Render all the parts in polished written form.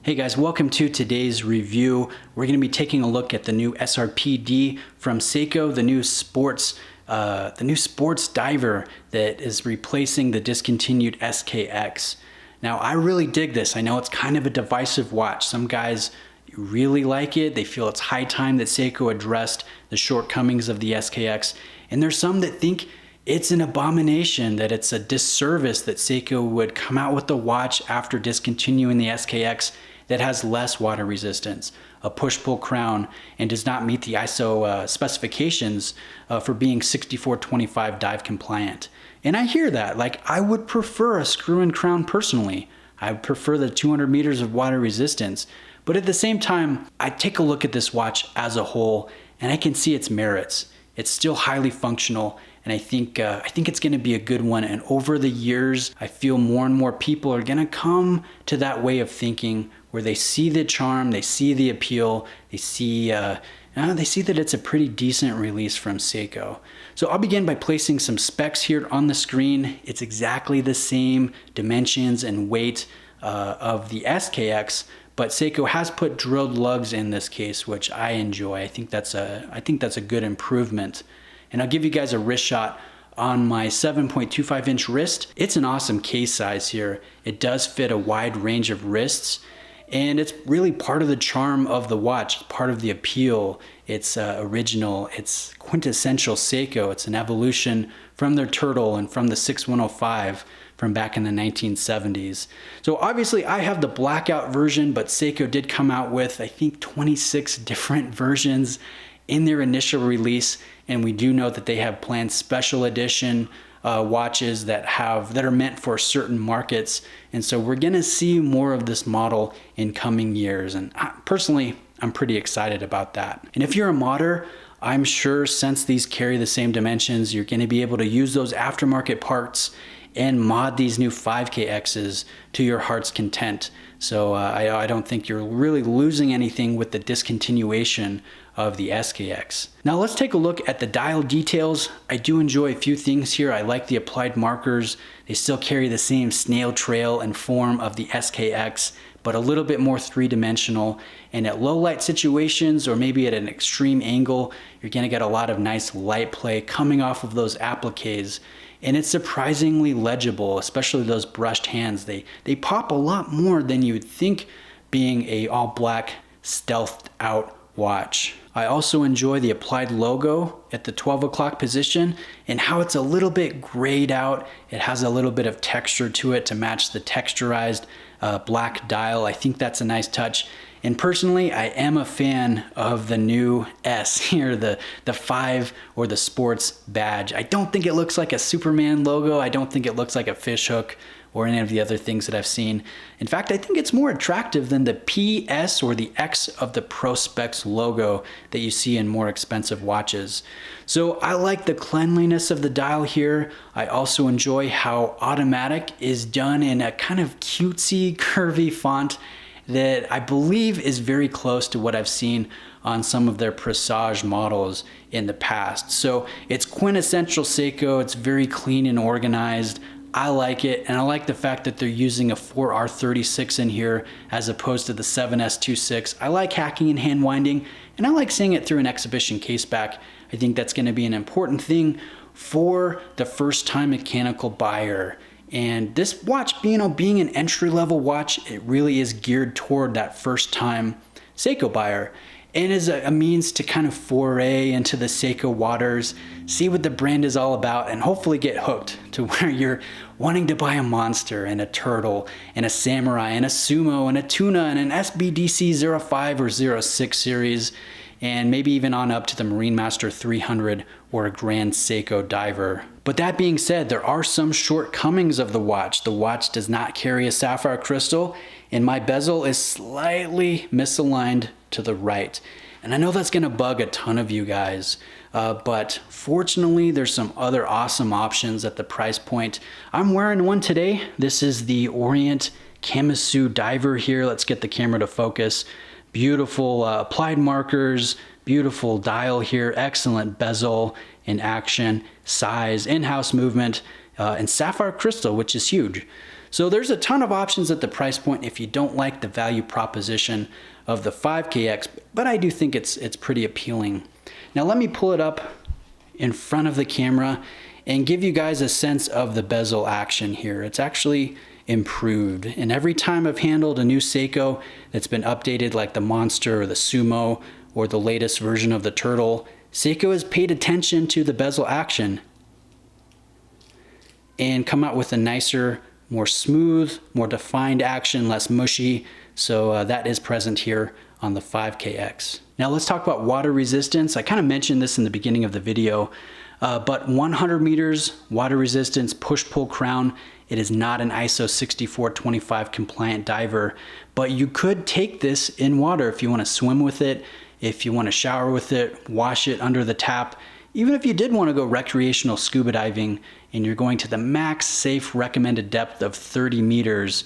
Hey guys, welcome to today's review. We're going to be taking a look at the new SRPD from Seiko, the new sports diver that is replacing the discontinued SKX. Now, I really dig this. I know it's kind of a divisive watch. Some guys really like it. They feel it's high time that Seiko addressed the shortcomings of the SKX. And there's some that think it's an abomination, that it's a disservice that Seiko would come out with a watch after discontinuing the SKX that has less water resistance, a push-pull crown, and does not meet the ISO specifications for being 6425 dive compliant. And I hear that. Like, I would prefer a screw-in crown personally. I would prefer the 200 meters of water resistance. But at the same time, I take a look at this watch as a whole, and I can see its merits. It's still highly functional, and I think it's going to be a good one. And over the years, I feel more and more people are going to come to that way of thinking where they see the charm, they see the appeal, they see that it's a pretty decent release from Seiko. So I'll begin by placing some specs here on the screen. It's exactly the same dimensions and weight of the SKX, but Seiko has put drilled lugs in this case, which I enjoy. I think that's a good improvement. And I'll give you guys a wrist shot on my 7.25 inch wrist. It's an awesome case size here. It does fit a wide range of wrists, and it's really part of the charm of the watch, part of the appeal. It's original, it's quintessential Seiko. It's an evolution from their Turtle and from the 6105 from back in the 1970s. So obviously I have the blackout version, but Seiko did come out with, I think, 26 different versions in their initial release, and we do know that they have planned special edition watches that are meant for certain markets, and so we're gonna see more of this model in coming years, and personally I'm pretty excited about that. And if you're a modder, I'm sure since these carry the same dimensions, you're gonna be able to use those aftermarket parts and mod these new 5KXs to your heart's content. So I don't think you're really losing anything with the discontinuation of the SKX. Now let's take a look at the dial details. I do enjoy a few things here. I like the applied markers. They still carry the same snail trail and form of the SKX, but a little bit more three-dimensional. And at low light situations, or maybe at an extreme angle, you're gonna get a lot of nice light play coming off of those appliques. And it's surprisingly legible, especially those brushed hands. They pop a lot more than you would think being a all black stealthed out watch. I also enjoy the applied logo at the 12 o'clock position and how it's a little bit grayed out. It has a little bit of texture to it to match the texturized black dial. I think that's a nice touch. And personally, I am a fan of the new S here, the 5 or the sports badge. I don't think it looks like a Superman logo. I don't think it looks like a fishhook or any of the other things that I've seen. In fact, I think it's more attractive than the PS or the X of the Prospex logo that you see in more expensive watches. So I like the cleanliness of the dial here. I also enjoy how automatic is done in a kind of cutesy, curvy font that I believe is very close to what I've seen on some of their Presage models in the past. So it's quintessential Seiko. It's very clean and organized. I like it, and I like the fact that they're using a 4R36 in here as opposed to the 7S26. I like hacking and hand winding, and I like seeing it through an exhibition case back. I think that's going to be an important thing for the first-time mechanical buyer. And this watch, being an entry-level watch, it really is geared toward that first-time Seiko buyer, and is a means to kind of foray into the Seiko waters, see what the brand is all about, and hopefully get hooked to where you're wanting to buy a Monster and a Turtle and a Samurai and a Sumo and a Tuna and an SBDC 05 or 06 series, and maybe even on up to the Marine Master 300 or a Grand Seiko Diver. But that being said, there are some shortcomings of the watch. The watch does not carry a sapphire crystal, and my bezel is slightly misaligned to the right. And I know that's gonna bug a ton of you guys, but fortunately there's some other awesome options at the price point. I'm wearing one today. This is the Orient Kamisu Diver here. Let's get the camera to focus. Beautiful applied markers, beautiful dial here, excellent bezel in action, size, in-house movement, and sapphire crystal, which is huge. So there's a ton of options at the price point if you don't like the value proposition of the 5KX, but I do think it's pretty appealing. Now let me pull it up in front of the camera and give you guys a sense of the bezel action here. It's actually improved. And every time I've handled a new Seiko that's been updated, like the Monster or the Sumo or the latest version of the Turtle, Seiko has paid attention to the bezel action and come out with a nicer, more smooth, more defined action, less mushy. So that is present here on the 5KX. Now let's talk about water resistance. I kind of mentioned this in the beginning of the video, but 100 meters water resistance push-pull crown. It is not an ISO 6425 compliant diver, but you could take this in water if you want to swim with it, if you want to shower with it, wash it under the tap. Even if you did want to go recreational scuba diving and you're going to the max safe recommended depth of 30 meters,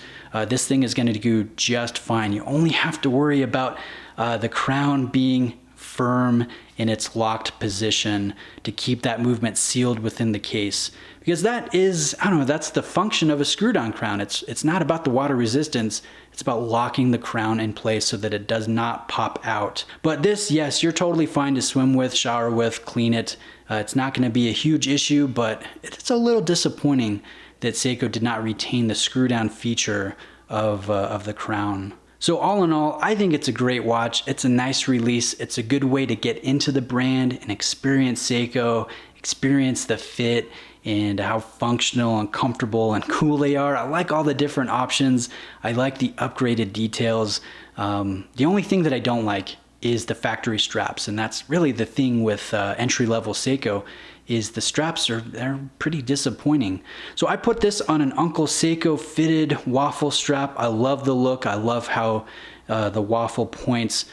this thing is going to do just fine. You only have to worry about the crown being firm in its locked position to keep that movement sealed within the case. Because that is, I don't know, that's the function of a screw-down crown. It's not about the water resistance, it's about locking the crown in place so that it does not pop out. But this, yes, you're totally fine to swim with, shower with, clean it. It's not going to be a huge issue, but it's a little disappointing that Seiko did not retain the screw-down feature of the crown. So all in all, I think it's a great watch. It's a nice release. It's a good way to get into the brand and experience Seiko, experience the fit and how functional and comfortable and cool they are. I like all the different options. I like the upgraded details. The only thing that I don't like is the factory straps, and that's really the thing with entry-level Seiko, is the straps they're pretty disappointing. So I put this on an Uncle Seiko fitted waffle strap. I love the look. I love how the waffle points,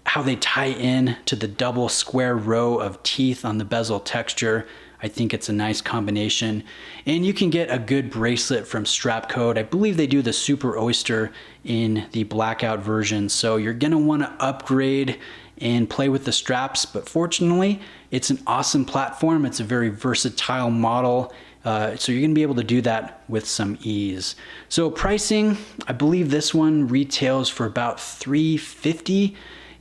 how they tie in to the double square row of teeth on the bezel texture. I think it's a nice combination. And you can get a good bracelet from Strapcode. I believe they do the Super Oyster in the blackout version. So you're gonna wanna upgrade and play with the straps, but fortunately, it's an awesome platform. It's a very versatile model. So you're gonna be able to do that with some ease. So pricing, I believe this one retails for about $350,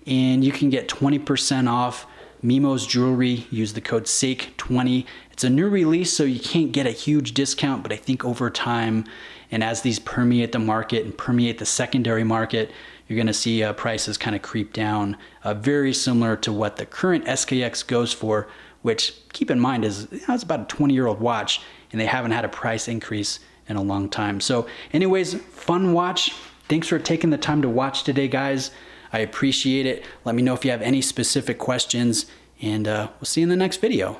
and you can get 20% off Mimo's Jewelry. Use the code SAKE20. It's a new release, so you can't get a huge discount, but I think over time, and as these permeate the market and permeate the secondary market, you're gonna see prices kind of creep down, very similar to what the current SKX goes for, which, keep in mind, is it's about a 20-year-old watch, and they haven't had a price increase in a long time. So anyways, fun watch. Thanks for taking the time to watch today, guys. I appreciate it. Let me know if you have any specific questions, and we'll see you in the next video.